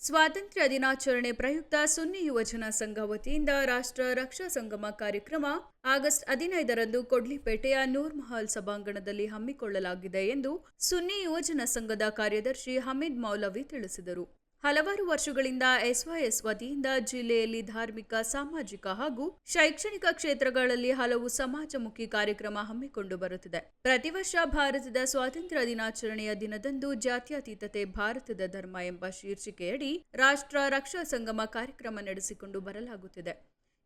ಸ್ವಾತಂತ್ರ್ಯ ದಿನಾಚರಣೆ ಪ್ರಯುಕ್ತ ಸುನ್ನಿ ಯುವಜನ ಸಂಘ ವತಿಯಿಂದ ರಾಷ್ಟ್ರ ರಕ್ಷಾ ಸಂಗಮ ಕಾರ್ಯಕ್ರಮ ಆಗಸ್ಟ್ 15ರಂದು ಕೊಡ್ಲಿಪೇಟೆಯ ನೂರ್ ಮಹಲ್ ಸಭಾಂಗಣದಲ್ಲಿ ಹಮ್ಮಿಕೊಳ್ಳಲಾಗಿದೆ ಎಂದು ಸುನ್ನಿ ಯುವಜನ ಸಂಘದ ಕಾರ್ಯದರ್ಶಿ ಹಮೀದ್ ಮೌಲವಿ ತಿಳಿಸಿದರು. ಹಲವಾರು ವರ್ಷಗಳಿಂದ ಎಸ್ವೈಎಸ್ ವತಿಯಿಂದ ಜಿಲ್ಲೆಯಲ್ಲಿ ಧಾರ್ಮಿಕ, ಸಾಮಾಜಿಕ ಹಾಗೂ ಶೈಕ್ಷಣಿಕ ಕ್ಷೇತ್ರಗಳಲ್ಲಿ ಹಲವು ಸಮಾಜಮುಖಿ ಕಾರ್ಯಕ್ರಮ ಹಮ್ಮಿಕೊಂಡು ಬರುತ್ತಿದೆ. ಪ್ರತಿ ವರ್ಷ ಭಾರತದ ಸ್ವಾತಂತ್ರ್ಯ ದಿನಾಚರಣೆಯ ದಿನದಂದು ಜಾತ್ಯತೀತತೆ ಭಾರತದ ಧರ್ಮ ಎಂಬ ಶೀರ್ಷಿಕೆಯಡಿ ರಾಷ್ಟ್ರ ರಕ್ಷಾ ಸಂಗಮ ಕಾರ್ಯಕ್ರಮ ನಡೆಸಿಕೊಂಡು ಬರಲಾಗುತ್ತಿದೆ.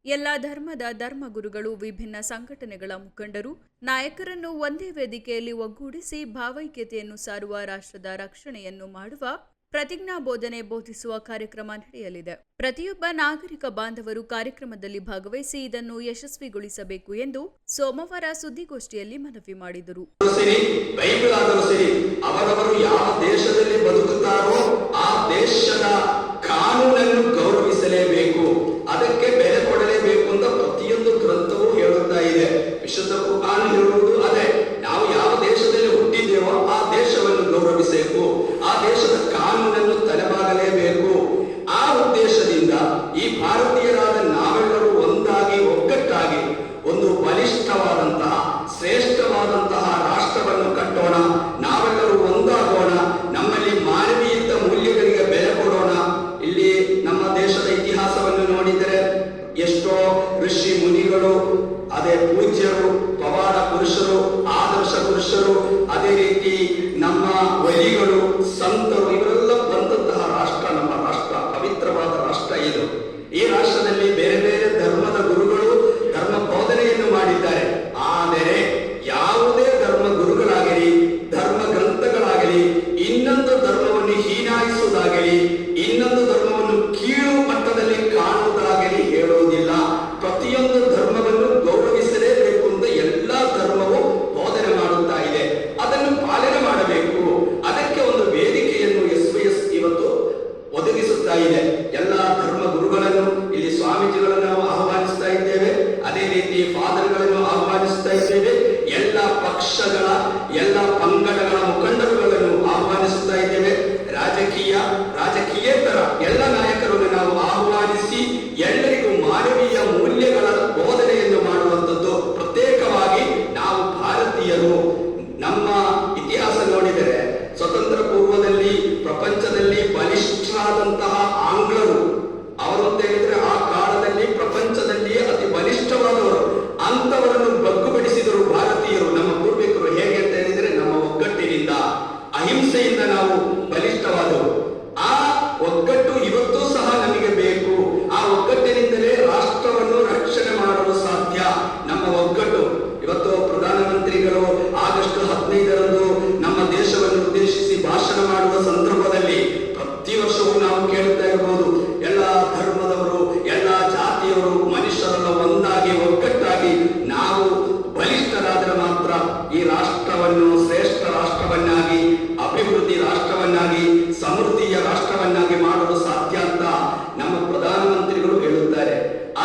ಎಲ್ಲ ಧರ್ಮದ ಧರ್ಮಗುರುಗಳು, ವಿಭಿನ್ನ ಸಂಘಟನೆಗಳ ಮುಖಂಡರು, ನಾಯಕರನ್ನು ಒಂದೇ ವೇದಿಕೆಯಲ್ಲಿ ಒಗ್ಗೂಡಿಸಿ ಭಾವೈಕ್ಯತೆಯನ್ನು ಸಾರುವ ರಾಷ್ಟ್ರದ ರಕ್ಷಣೆಯನ್ನು ಮಾಡುವ ಪ್ರತಿಜ್ಞಾ ಬೋಧನೆ ಬೋಧಿಸುವ ಕಾರ್ಯಕ್ರಮ ನಡೆಯಲಿದೆ. ಪ್ರತಿಯೊಬ್ಬ ನಾಗರಿಕ ಬಾಂಧವರು ಕಾರ್ಯಕ್ರಮದಲ್ಲಿ ಭಾಗವಹಿಸಿ ಇದನ್ನು ಯಶಸ್ವಿಗೊಳಿಸಬೇಕು ಎಂದು ಸೋಮವಾರ ಸುದ್ದಿಗೋಷ್ಠಿಯಲ್ಲಿ ಮನವಿ ಮಾಡಿದರು. ಅವರವರು ಯಾವ ದೇಶದಲ್ಲಿ ಬದುಕುತ್ತಾರೋ ಆ ದೇಶದ ಕಾನೂನನ್ನು ಗೌರವಿಸಲೇಬೇಕು, ಅದಕ್ಕೆ ಬೆಲೆ ಕೊಡಲೇಬೇಕು ಅಂತ ಪ್ರತಿಯೊಂದು ಗ್ರಂಥವೂ ಹೇಳುತ್ತಾ ಇದೆ. ವಿಶುದ್ಧ ಕುರಾನ್ ಹೇಳುವುದು ಅದೇ. ನಾವು ಯಾವ ದೇಶದಲ್ಲಿ ಹುಟ್ಟಿದ್ದೇವೋ ಆ ದೇಶವನ್ನು ಗೌರವಿಸಬೇಕು, ಆ ದೇಶದ ಕಾನೂನನ್ನು ತಲೆಬಾಗಲೇಬೇಕು. ಆ ಉದ್ದೇಶದಿಂದ ಈ ಭಾರತೀಯರಾದ ನಾವೆಲ್ಲರೂ ಒಂದಾಗಿ ಒಗ್ಗಟ್ಟಾಗಿ ಒಂದು ಬಲಿಷ್ಠವಾದಂತಹ ಶ್ರೇಷ್ಠವಾದಂತಹ ರಾಷ್ಟ್ರವನ್ನು ಕಟ್ಟೋಣ. ನಾವೆಲ್ಲರೂ ಒಂದಾಗೋಣ, ನಮ್ಮಲ್ಲಿ ಮಾನವೀಯತ ಮೂಲ್ಯಗಳಿಗೆ ಬೆಲೆ ಕೊಡೋಣ. ಇಲ್ಲಿ ನಮ್ಮ ದೇಶದ ಇತಿಹಾಸವನ್ನು ನೋಡಿದರೆ ಎಷ್ಟೋ ಋಷಿ ಮುನಿಗಳು, ಅದೇ ಪೂಜ್ಯರು, ಪವಾಡ ಪುರುಷರು, ಆದರ್ಶ ಪುರುಷರು, ಅದೇ ರೀತಿ ನಮ್ಮ ವಲಿಗಳು, ಸಂತರು, ಇವರೆಲ್ಲ ಬಂದಂತಹ ರಾಷ್ಟ್ರ ನಮ್ಮ ರಾಷ್ಟ್ರ. ಪವಿತ್ರವಾದ ರಾಷ್ಟ್ರ ಇದು. ಈ ರಾಷ್ಟ್ರದಲ್ಲಿ ಬೇರೆ ಬೇರೆ ಧರ್ಮದ ಗುರುಗಳು ಧರ್ಮ ಬೋಧನೆಯನ್ನು ಮಾಡಿದ್ದಾರೆ. ಆದರೆ ಯಾವುದೇ ಧರ್ಮ ಗುರುಗಳಾಗಲಿ, ಧರ್ಮ ಗ್ರಂಥಗಳಾಗಲಿ, ಇನ್ನೊಂದು ಧರ್ಮವನ್ನು ಹೀನಾಯಿಸುವುದಾಗಲಿ, ಇನ್ನೊಂದು ಧರ್ಮವನ್ನು ಕೀಳು ಮಟ್ಟದಲ್ಲಿ ಕಾಣುವುದಾಗಲಿ ಹೇಳುವುದಿಲ್ಲ. ಪ್ರತಿಯೊಂದು ಧರ್ಮವನ್ನು ಗೌರವಿಸಲೇಬೇಕು ಅಂತ ಎಲ್ಲಾ ಧರ್ಮವು ಬೋಧನೆ ಮಾಡುತ್ತಾ ಇದೆ. ಅದನ್ನು ಪಾಲನೆ ಮಾಡಬೇಕು. ಅದಕ್ಕೆ ಒಂದು ವೇದಿಕೆಯನ್ನು ಎಸ್ವೈಎಸ್ ಇವತ್ತು ಒದಗಿಸುತ್ತಾ ಇದೆ. ಎಲ್ಲ ಧರ್ಮ ಗುರುಗಳನ್ನು, ಇಲ್ಲಿ ಸ್ವಾಮೀಜಿಗಳನ್ನು ನಾವು ಆಹ್ವಾನಿಸ್ತಾ ಇದ್ದೇವೆ, ಅದೇ ರೀತಿ ಫಾದರ್ಗಳನ್ನು ಆಹ್ವಾನಿಸ್ತಾ ಇದ್ದೇವೆ, ಎಲ್ಲ ಪಕ್ಷಗಳ, ಎಲ್ಲ ಪಂಗಡಗಳ ಮುಖಂಡರುಗಳನ್ನು ಆಹ್ವಾನಿಸುತ್ತಾ ಇದ್ದೇವೆ. ರಾಜಕೀಯೇತರ ಎಲ್ಲ ನಾಯಕರನ್ನು ನಾವು ಆಹ್ವಾನಿಸಿ ಎಲ್ಲರಿಗೂ ಮಾನವೀಯ ಮೂಲ್ಯಗಳ ಬೋಧನೆಯನ್ನು ಮಾಡುವಂಥದ್ದು. ಪ್ರತ್ಯೇಕವಾಗಿ ನಾವು ಭಾರತೀಯರು, ನಮ್ಮ ಇತಿಹಾಸ ನೋಡಿದರೆ ಸ್ವತಂತ್ರ ಪೂರ್ವದಲ್ಲಿ ಪ್ರಪಂಚದಲ್ಲಿ ಬಲಿಷ್ಠರಾದಂತಹ ಆಂಗ್ಲರು, ಅವರು ಅಂತ ಹೇಳಿದ್ರೆ ಆ ಕಾಲದಲ್ಲಿ ಪ್ರಪಂಚದಲ್ಲಿಯೇ ಅತಿ ಬಲಿಷ್ಠವಾದವರು, ಅಂತವರನ್ನು ಬಗ್ಗುಬಡಿಸಿದರು ಭಾರತೀಯರು. ನಮ್ಮ ಪೂರ್ವಿಕರು ಹೇಗೆ ಅಂತ ಹೇಳಿದ್ರೆ ನಮ್ಮ ಒಗ್ಗಟ್ಟಿನಿಂದ, ಅಹಿಂಸೆಯಿಂದ ನಾವು ಬಲಿಷ್ಠವಾದವರು. ಆ ಒಗ್ಗಟ್ಟು ಇವತ್ತೂ ಸಹ ನಮಗೆ ಬೇಕು. ಆ ಒಗ್ಗಟ್ಟಿನಿಂದಲೇ ರಾಷ್ಟ್ರವನ್ನು ರಕ್ಷಣೆ ಮಾಡಲು ಸಾಧ್ಯ. ನಮ್ಮ ಒಗ್ಗಟ್ಟು. ಇವತ್ತು ಪ್ರಧಾನಮಂತ್ರಿಗಳು ಆಗಸ್ಟ್ 15ರಂದು ನಮ್ಮ ದೇಶವನ್ನು ಉದ್ದೇಶಿಸಿ ಭಾಷಣ ಮಾಡುವ ಸಂದರ್ಭದಲ್ಲಿ ಪ್ರತಿ ವರ್ಷವೂ ನಾವು ಕೇಳುತ್ತಾ ಇರಬಹುದು, ಎಲ್ಲ ಧರ್ಮದವರು, ಎಲ್ಲ ಜಾತಿಯವರು, ಮನುಷ್ಯರೆಲ್ಲ ಒಂದಾಗಿ ಒಗ್ಗಟ್ಟಾಗಿ ನಾವು ಬಲಿಷ್ಠರಾದರೆ ಮಾತ್ರ ಈ ರಾಷ್ಟ್ರವನ್ನು ಶ್ರೇಷ್ಠ ರಾಷ್ಟ್ರವನ್ನಾಗಿ, ಅಭಿವೃದ್ಧಿ ರಾಷ್ಟ್ರವನ್ನಾಗಿ, ಸಮೃದ್ಧಿಯ ರಾಷ್ಟ್ರವನ್ನಾಗಿ ಮಾಡಲು ಸಾಧ್ಯ ಅಂತ ನಮ್ಮ ಪ್ರಧಾನಮಂತ್ರಿಗಳು ಹೇಳುತ್ತಾರೆ.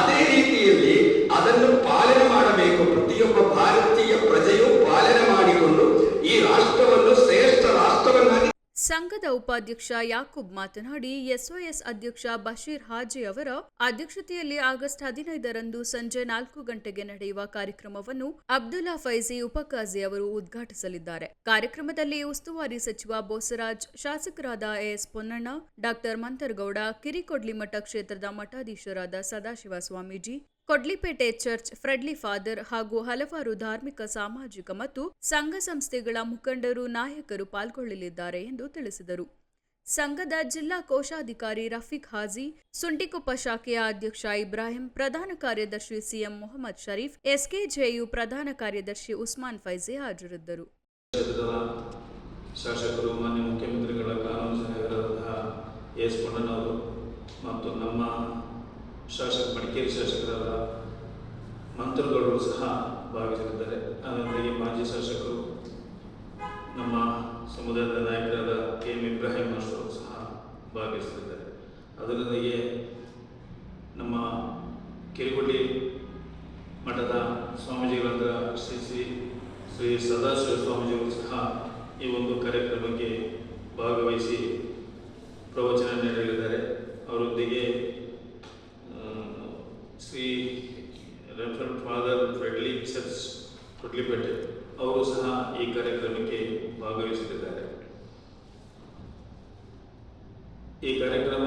ಅದೇ ರೀತಿಯಲ್ಲಿ ಅದನ್ನು ಪಾಲನೆ ಮಾಡಬೇಕು. ಪ್ರತಿಯೊಬ್ಬ ಭಾರತೀಯ ಪ್ರಜೆಯು ಪಾಲನೆ ಮಾಡಿಕೊಂಡು ಈ ರಾಷ್ಟ್ರವನ್ನು ಶ್ರೇಷ್ಠ ರಾಷ್ಟ್ರವನ್ನಾಗಿ. ಸಂಘದ ಉಪಾಧ್ಯಕ್ಷ ಯಾಕೂಬ್ ಮಾತನಾಡಿ, ಎಸ್ವೈಎಸ್ ಅಧ್ಯಕ್ಷ ಬಶೀರ್ ಹಾಜಿ ಅವರ ಅಧ್ಯಕ್ಷತೆಯಲ್ಲಿ ಆಗಸ್ಟ್ 15ರಂದು ಸಂಜೆ 4 ಗಂಟೆಗೆ ನಡೆಯುವ ಕಾರ್ಯಕ್ರಮವನ್ನು ಅಬ್ದುಲ್ಲಾ ಫೈಜಿ ಉಪಕಾಜಿ ಅವರು ಉದ್ಘಾಟಿಸಲಿದ್ದಾರೆ. ಕಾರ್ಯಕ್ರಮದಲ್ಲಿ ಉಸ್ತುವಾರಿ ಸಚಿವ ಬೋಸರಾಜ್, ಶಾಸಕರಾದ ಎಸ್ ಪೊನ್ನಣ್ಣ, ಡಾಕ್ಟರ್ ಮಂತರಗೌಡ, ಕಿರಿಕೊಡ್ಲಿಮಠ ಕ್ಷೇತ್ರದ ಮಠಾಧೀಶರಾದ ಸದಾಶಿವ ಸ್ವಾಮೀಜಿ, ಕೊಡ್ಲಿಪೇಟೆ ಚರ್ಚ್ ಫ್ರೆಡ್ಲಿ ಫಾದರ್ ಹಾಗೂ ಹಲವಾರು ಧಾರ್ಮಿಕ, ಸಾಮಾಜಿಕ ಮತ್ತು ಸಂಘ ಸಂಸ್ಥೆಗಳ ಮುಖಂಡರು, ನಾಯಕರು ಪಾಲ್ಗೊಳ್ಳಲಿದ್ದಾರೆ ಎಂದು ತಿಳಿಸಿದರು. ಸಂಘದ ಜಿಲ್ಲಾ ಕೋಶಾಧಿಕಾರಿ ರಫೀಕ್ ಹಾಜಿ, ಸುಂಟಿಕೊಪ್ಪ ಶಾಖೆಯ ಅಧ್ಯಕ್ಷ ಇಬ್ರಾಹಿಂ, ಪ್ರಧಾನ ಕಾರ್ಯದರ್ಶಿ ಸಿಎಂ ಮೊಹಮ್ಮದ್ ಶರೀಫ್, ಎಸ್ಕೆಜೆಯು ಪ್ರಧಾನ ಕಾರ್ಯದರ್ಶಿ ಉಸ್ಮಾನ್ ಫೈಜಿ ಹಾಜರಿದ್ದರು. ಶಾಸಕರು, ಮಾನ್ಯ ಮುಖ್ಯಮಂತ್ರಿಗಳ ಕಾನೂನು ಸಲಹೆಗಾರರಾದ ಎಸ್ ಪೊನ್ನಣ್ಣವರು ಮತ್ತು ನಮ್ಮ ಮಡಿಕೇರಿ ಶಾಸಕರಾದ ಮಂತ್ರಗೌಡರು ಸಹ ಭಾಗವಹಿಸಲಿದ್ದಾರೆ. ಅದರೊಂದಿಗೆ ಮಾಜಿ ಶಾಸಕರು, ನಮ್ಮ ಸಮುದಾಯದ ನಾಯಕರಾದ ಎಂ ಇಬ್ರಾಹಿಂ ಅವರು ಸಹ ಭಾಗವಹಿಸಲಿದ್ದಾರೆ. ಅದರೊಂದಿಗೆ ನಮ್ಮ ಕಿರಿಗೊಡ್ಲಿ ಮಠದ ಸ್ವಾಮೀಜಿಗಳಾದ ಶ್ರೀ ಸದಾಶಿವ ಸ್ವಾಮೀಜಿಗಳು ಸಹ ಈ ಒಂದು ಕಾರ್ಯಕ್ರಮಕ್ಕೆ ಭಾಗವಹಿಸಿ ಪ್ರವಚನ ನೀಡಲಿದ್ದಾರೆ. ರೆಫರೆಂಟ್ ಫಾದರ್ ಫ್ರೆಡ್ಲಿ ಚರ್ಚ್ ಕೊಡ್ಲಿಪೇಟೆ ಅವರು ಸಹ ಈ ಕಾರ್ಯಕ್ರಮಕ್ಕೆ ಭಾಗವಹಿಸುತ್ತಿದ್ದಾರೆ. ಈ ಕಾರ್ಯಕ್ರಮ